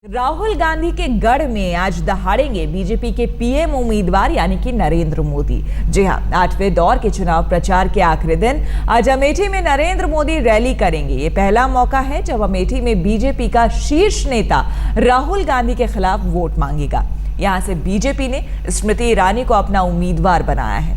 राहुल गांधी के गढ़ में आज दहाड़ेंगे बीजेपी के पीएम उम्मीदवार यानी कि नरेंद्र मोदी। जी हां, 8वें दौर के चुनाव प्रचार के आखिरी दिन आज अमेठी में नरेंद्र मोदी रैली करेंगे। ये पहला मौका है जब अमेठी में बीजेपी का शीर्ष नेता राहुल गांधी के खिलाफ वोट मांगेगा। यहां से बीजेपी ने स्मृति ईरानी को अपना उम्मीदवार बनाया है।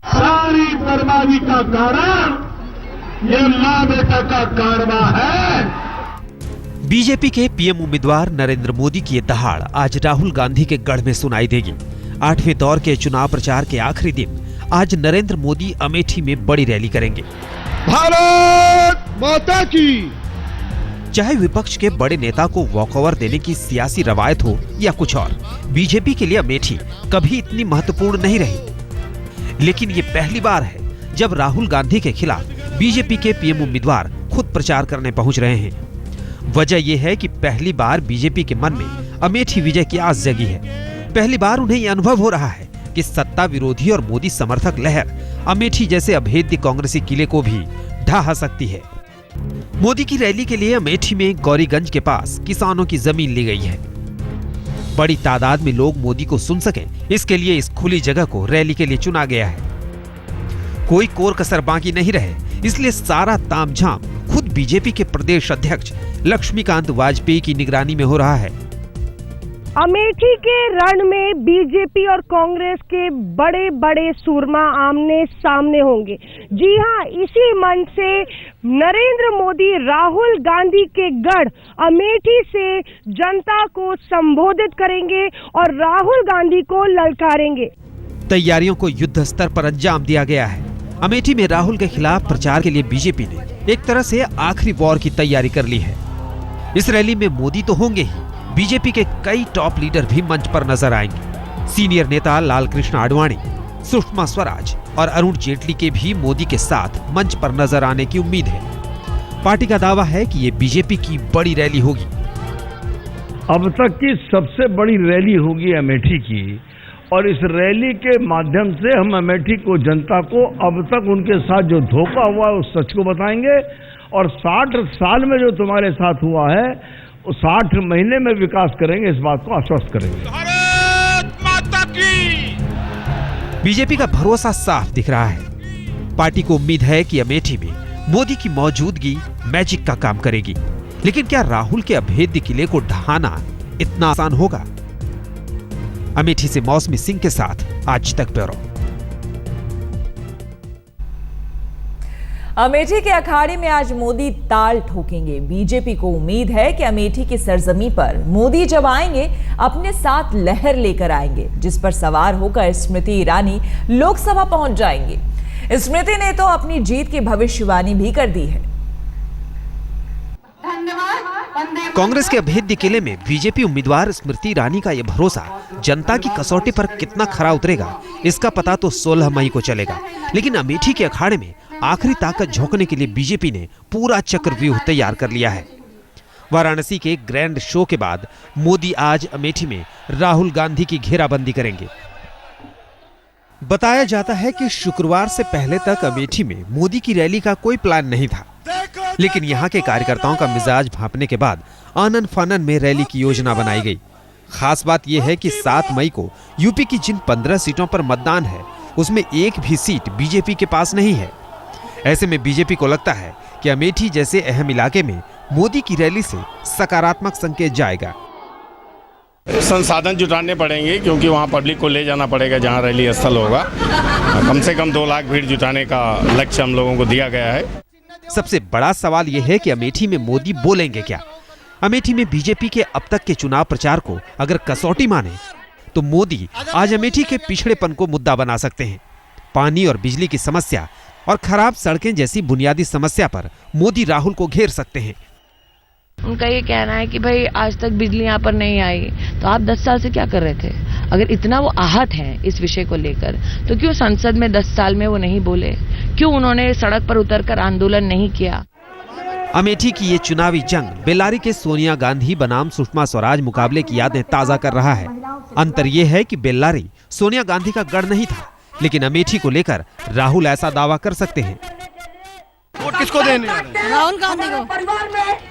सारी बर्बादी का कारण ये मां बेटा का कारवा है। बीजेपी के पीएम उम्मीदवार नरेंद्र मोदी की ये दहाड़ आज राहुल गांधी के गढ़ में सुनाई देगी। 8वें दौर के चुनाव प्रचार के आखिरी दिन आज नरेंद्र मोदी अमेठी में बड़ी रैली करेंगे। भारत माता की। चाहे विपक्ष के बड़े नेता को वॉकओवर देने की सियासी रवायत हो या कुछ और, बीजेपी के लिए अमेठी कभी इतनी महत्वपूर्ण नहीं रही। लेकिन ये पहली बार है जब राहुल गांधी के खिलाफ बीजेपी के पीएम उम्मीदवार खुद प्रचार करने पहुंच रहे हैं। वजह यह है कि पहली बार बीजेपी के मन में अमेठी विजय की आस जगी है। पहली बार उन्हें यह अनुभव हो रहा है कि सत्ता विरोधी और मोदी समर्थक लहर अमेठी जैसे अभेद्य कांग्रेसी किले को भी ढहा सकती है। मोदी की रैली के लिए अमेठी में गौरीगंज के पास किसानों की जमीन ली गई है। बड़ी तादाद में लोग मोदी को सुन सकें, इसके लिए इस खुली जगह को रैली के लिए चुना गया है। कोई कोर कसर बाकी नहीं रहे, इसलिए सारा तामझाम खुद बीजेपी के प्रदेश अध्यक्ष लक्ष्मीकांत वाजपेयी की निगरानी में हो रहा है। अमेठी के रण में बीजेपी और कांग्रेस के बड़े बड़े सूरमा आमने सामने होंगे। जी हां, इसी मंच से नरेंद्र मोदी राहुल गांधी के गढ़ अमेठी से जनता को संबोधित करेंगे और राहुल गांधी को ललकारेंगे। तैयारियों को युद्ध स्तर पर अंजाम दिया गया है। अमेठी में राहुल के खिलाफ प्रचार के लिए बीजेपी ने एक तरह से आखिरी वॉर की तैयारी कर ली है। इस रैली में मोदी तो होंगे ही, बीजेपी के कई टॉप लीडर भी मंच पर नजर आएंगे। सीनियर नेता लालकृष्ण आडवाणी, सुषमा स्वराज और अरुण जेटली के भी मोदी के साथ मंच पर नजर आने की उम्मीद है। पार्टी का दावा है कि ये बीजेपी की बड़ी रैली होगी। अब तक की सबसे बड़ी रैली होगी अमेठी की, और इस रैली के माध्यम से हम अमेठी को, जनता को अब तक उनके साथ जो धोखा हुआ है उस सच को बताएंगे, और 60 साल में जो तुम्हारे साथ हुआ है 60 महीने में विकास करेंगे, इस बात को आश्वस्त करेंगे। भारत माता की। बीजेपी का भरोसा साफ दिख रहा है। पार्टी को उम्मीद है कि अमेठी में मोदी की मौजूदगी मैजिक का काम करेगी। लेकिन क्या राहुल के अभेद्य किले को ढहाना इतना आसान होगा? अमेठी से मौसमी सिंह के साथ आज तक ब्यूरो। अमेठी के अखाड़े में आज मोदी ताल ठोकेंगे। बीजेपी को उम्मीद है कि अमेठी की सरजमी पर मोदी जब आएंगे अपने साथ लहर लेकर आएंगे, जिस पर सवार होकर स्मृति ईरानी लोकसभा पहुंच जाएंगे। स्मृति ने तो अपनी जीत की भविष्यवाणी भी कर दी है। कांग्रेस के अभेद्य किले में बीजेपी उम्मीदवार स्मृति ईरानी का यह भरोसा जनता की कसौटी पर कितना खरा उतरेगा, इसका पता तो 16 मई को चलेगा। लेकिन अमेठी के अखाड़े में आखिरी ताकत झोंकने के लिए बीजेपी ने पूरा चक्रव्यूह तैयार कर लिया है। वाराणसी के ग्रैंड शो के बाद मोदी आज अमेठी में राहुल गांधी की घेराबंदी करेंगे। बताया जाता है कि शुक्रवार से पहले तक अमेठी में मोदी की रैली का कोई प्लान नहीं था, लेकिन यहाँ के कार्यकर्ताओं का मिजाज भांपने के बाद आनन फानन में रैली की योजना बनाई गई। खास बात यह है कि 7 मई को यूपी की जिन 15 सीटों पर मतदान है, उसमें एक भी सीट बीजेपी के पास नहीं है। ऐसे में बीजेपी को लगता है कि अमेठी जैसे अहम इलाके में मोदी की रैली से सकारात्मक संकेत जाएगा। संसाधन जुटाने पड़ेंगे, क्योंकि वहाँ पब्लिक को ले जाना पड़ेगा जहाँ रैली स्थल होगा। कम से कम 2 लाख भीड़ जुटाने का लक्ष्य हम लोगों को दिया गया है। सबसे बड़ा सवाल यह है कि अमेठी में मोदी बोलेंगे क्या। अमेठी में बीजेपी के अब तक के चुनाव प्रचार को अगर कसौटी माने तो मोदी आज अमेठी के पिछड़ेपन को मुद्दा बना सकते हैं। पानी और बिजली की समस्या और खराब सड़कें जैसी बुनियादी समस्या पर मोदी राहुल को घेर सकते हैं। उनका ये कहना है कि भाई आज तक बिजली यहाँ पर नहीं आई, तो आप 10 साल से क्या कर रहे थे? अगर इतना वो आहत हैं इस विषय को लेकर, तो क्यों संसद में 10 साल में वो नहीं बोले? क्यों उन्होंने सड़क पर उतरकर आंदोलन नहीं किया? अमेठी की ये चुनावी जंग बेल्लारी के सोनिया गांधी बनाम सुषमा स्वराज मुकाबले की यादें ताजा कर रहा है। अंतर यह है कि बेल्लारी सोनिया गांधी का गढ़ नहीं था, लेकिन अमेठी को लेकर राहुल ऐसा दावा कर सकते हैं। वोट किसको देने? राहुल गांधी को।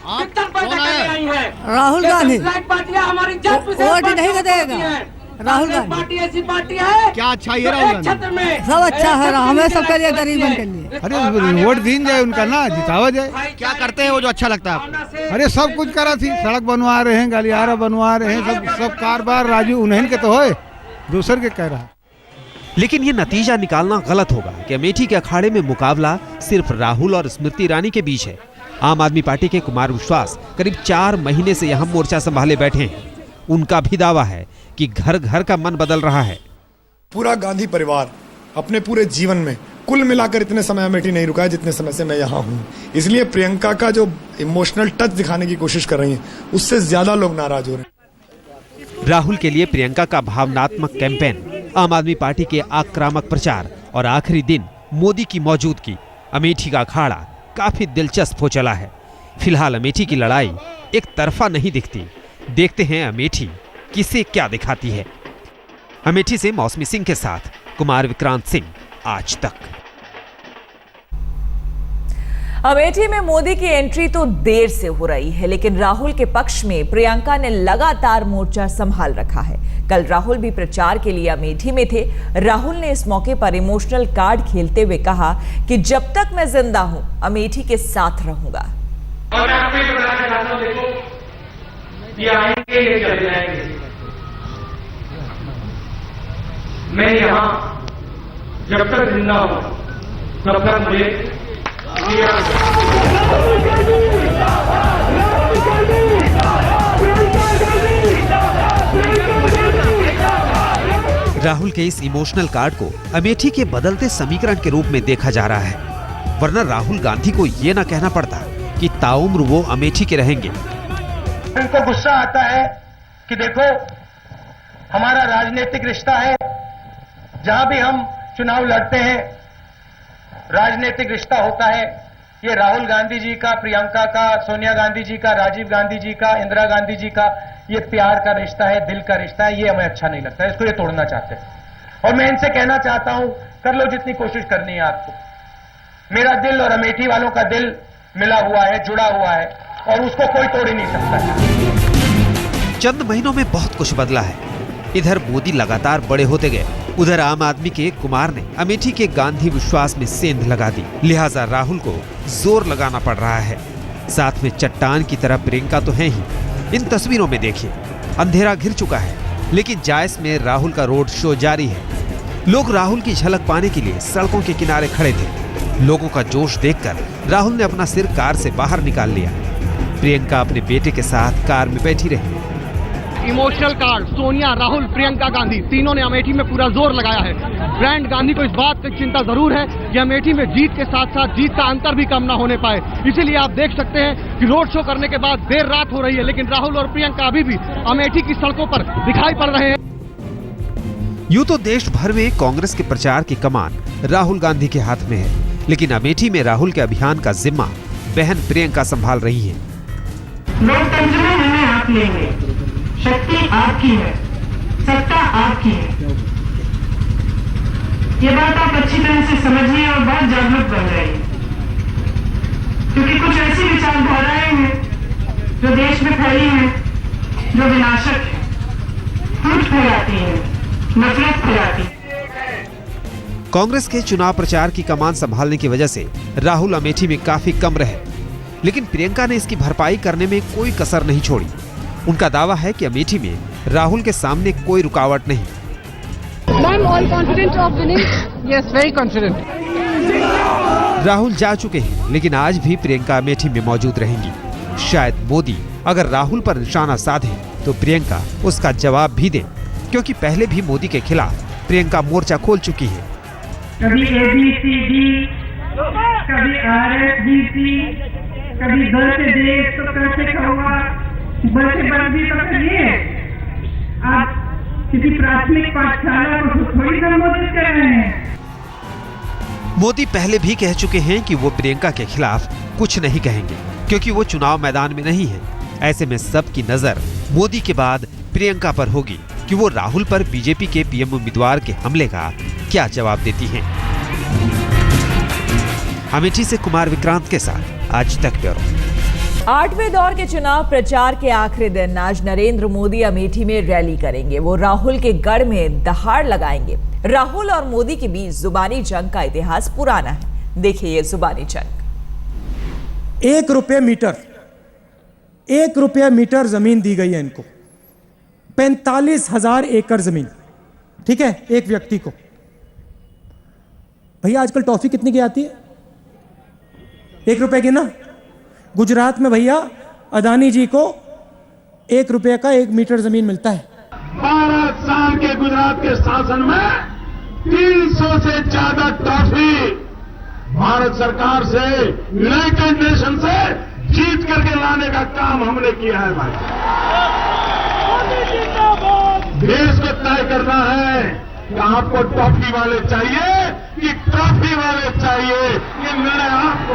आप कौन आया? राहुल गांधी वोट नहीं देगा। राहुल गांधी ऐसी पार्टी है क्या अच्छा है राहुल गांधी? सब अच्छा है, हमें सबके लिए, गरीबन के लिए। अरे वोट दीन जाए उनका ना, जितावा जाए। क्या करते हैं वो जो अच्छा लगता है आपको? अरे सब कुछ करा थी, सड़क बनवा रहे हैं, गलियारा बनवा रहे हैं, सब कारोबार राजू उन्हें के तो होए, दूसर के कह रहा। लेकिन ये नतीजा निकालना गलत होगा कि अमेठी के अखाड़े में मुकाबला सिर्फ राहुल और स्मृति ईरानी के बीच है। आम आदमी पार्टी के कुमार विश्वास करीब 4 महीने से यहाँ मोर्चा संभाले बैठे हैं। उनका भी दावा है कि घर घर का मन बदल रहा है। पूरा गांधी परिवार अपने पूरे जीवन में कुल मिलाकर इतने समय अमेठी नहीं रुका है जितने समय से मैं यहाँ हूँ। इसलिए प्रियंका का जो इमोशनल टच दिखाने की कोशिश कर रही है, उससे ज्यादा लोग नाराज हो रहे हैं। राहुल के लिए प्रियंका का भावनात्मक कैंपेन, आम आदमी पार्टी के आक्रामक प्रचार और आखिरी दिन मोदी की मौजूदगी, अमेठी का अखाड़ा काफी दिलचस्प हो चला है। फिलहाल अमेठी की लड़ाई एक तरफा नहीं दिखती। देखते हैं अमेठी किसे क्या दिखाती है। अमेठी से मौसमी सिंह के साथ कुमार विक्रांत सिंह, आज तक। अमेठी में मोदी की एंट्री तो देर से हो रही है, लेकिन राहुल के पक्ष में प्रियंका ने लगातार मोर्चा संभाल रखा है। कल राहुल भी प्रचार के लिए अमेठी में थे। राहुल ने इस मौके पर इमोशनल कार्ड खेलते हुए कहा कि जब तक मैं जिंदा हूं, अमेठी के साथ रहूंगा। और आपको ये बताना चाहता हूं, देखो ये आएंगे, ये चले जाएंगे। मैं यहां जब तक जिंदा हूं तब तक मुझे राहुल के इस इमोशनल कार्ड को अमेठी के बदलते समीकरण के रूप में देखा जा रहा है, वरना राहुल गांधी को यह ना कहना पड़ता कि ताउम्र वो अमेठी के रहेंगे। उनको गुस्सा आता है कि देखो हमारा राजनीतिक रिश्ता है, जहां भी हम चुनाव लड़ते हैं राजनीतिक रिश्ता होता है। ये राहुल गांधी जी का, प्रियंका का, सोनिया गांधी जी का, राजीव गांधी जी का, इंदिरा गांधी जी का ये प्यार का रिश्ता है, दिल का रिश्ता है। ये हमें अच्छा नहीं लगता है, इसको ये तोड़ना चाहते हैं। और मैं इनसे कहना चाहता हूं, कर लो जितनी कोशिश करनी है आपको। मेरा दिल और अमेठी वालों का दिल मिला हुआ है, जुड़ा हुआ है, और उसको कोई तोड़ ही नहीं सकता। चंद महीनों में बहुत कुछ बदला है। इधर मोदी लगातार बड़े होते गए, उधर आम आदमी के कुमार ने अमेठी के गांधी विश्वास में सेंध लगा दी। लिहाजा राहुल को जोर लगाना पड़ रहा है। साथ में चट्टान की तरह प्रियंका तो है ही। इन तस्वीरों में देखिए, अंधेरा घिर चुका है, लेकिन जायस में राहुल का रोड शो जारी है। लोग राहुल की झलक पाने के लिए सड़कों के किनारे खड़े थे। लोगों का जोश देखकर राहुल ने अपना सिर कार से बाहर निकाल लिया। प्रियंका अपने बेटे के साथ कार में बैठी रही। इमोशनल कार्ड सोनिया, राहुल, प्रियंका गांधी तीनों ने अमेठी में पूरा जोर लगाया है। ब्रांड गांधी को इस बात की चिंता जरूर है कि अमेठी में जीत के साथ साथ जीत का अंतर भी कम ना होने पाए। इसीलिए आप देख सकते हैं कि रोड शो करने के बाद देर रात हो रही है, लेकिन राहुल और प्रियंका अभी भी अमेठी की सड़कों पर दिखाई पड़ रहे हैं। यूं तो देश भर में कांग्रेस के प्रचार की कमान राहुल गांधी के हाथ में है, लेकिन अमेठी में राहुल के अभियान का जिम्मा बहन प्रियंका संभाल रही है। लोकतंत्र में हमें आप लेंगे, शक्ति आपकी है, सत्ता आपकी है। ये बात आप अच्छी तरह से समझिए और बहुत जागरूक बन जाइए, क्योंकि कुछ ऐसी विचारधाराएं हैं जो देश में फैली हैं, जो विनाशक है, फूट फैलाती है, नफरत फैलाती है। कांग्रेस के चुनाव प्रचार की कमान संभालने की वजह से राहुल अमेठी में काफी कम रहे, लेकिन प्रियंका ने इसकी भरपाई करने में कोई कसर नहीं छोड़ी। उनका दावा है कि अमेठी में राहुल के सामने कोई रुकावट नहीं। Ma'am all confident of winning? Yes, very confident. Rahul जा चुके हैं, लेकिन आज भी प्रियंका अमेठी में मौजूद रहेंगी। शायद मोदी अगर राहुल पर निशाना साधे तो प्रियंका उसका जवाब भी दे, क्योंकि पहले भी मोदी के खिलाफ प्रियंका मोर्चा खोल चुकी है। कभी ABCD, कभी RSBC, कभी घर से देश तो कैसे कहूँगा, बच्चे भी तो करिए। आप किसी प्राथमिक पाठशाला को थोड़ी संबोधित कर रहे हैं। मोदी पहले भी कह चुके हैं कि वो प्रियंका के खिलाफ कुछ नहीं कहेंगे, क्योंकि वो चुनाव मैदान में नहीं है। ऐसे में सबकी नजर मोदी के बाद प्रियंका पर होगी कि वो राहुल पर बीजेपी के पीएम उम्मीदवार के हमले का क्या जवाब देती हैं। अमेठी से कुमार विक्रांत के साथ आज तक ब्यूरो। 8वें दौर के चुनाव प्रचार के आखिरी दिन आज नरेंद्र मोदी अमेठी में रैली करेंगे। वो राहुल के गढ़ में दहाड़ लगाएंगे। राहुल और मोदी के बीच जुबानी जंग का इतिहास पुराना है। देखिए ये जुबानी जंग। 1 रुपया मीटर जमीन दी गई है इनको, 45,000 एकड़ जमीन, ठीक है, एक व्यक्ति को। भैया आजकल टॉफी कितने की आती है? 1 रुपए की ना। गुजरात में भैया अदानी जी को 1 रुपए का 1 मीटर जमीन मिलता है। 12 साल के गुजरात के शासन में 300 से ज्यादा टॉफी भारत सरकार से, यूनाइटेड नेशन से जीत करके लाने का काम हमने किया है भाई। देश को तय करना है कि आपको टॉफी वाले चाहिए कि ट्रॉफी वाले चाहिए, ये निर्णय आपको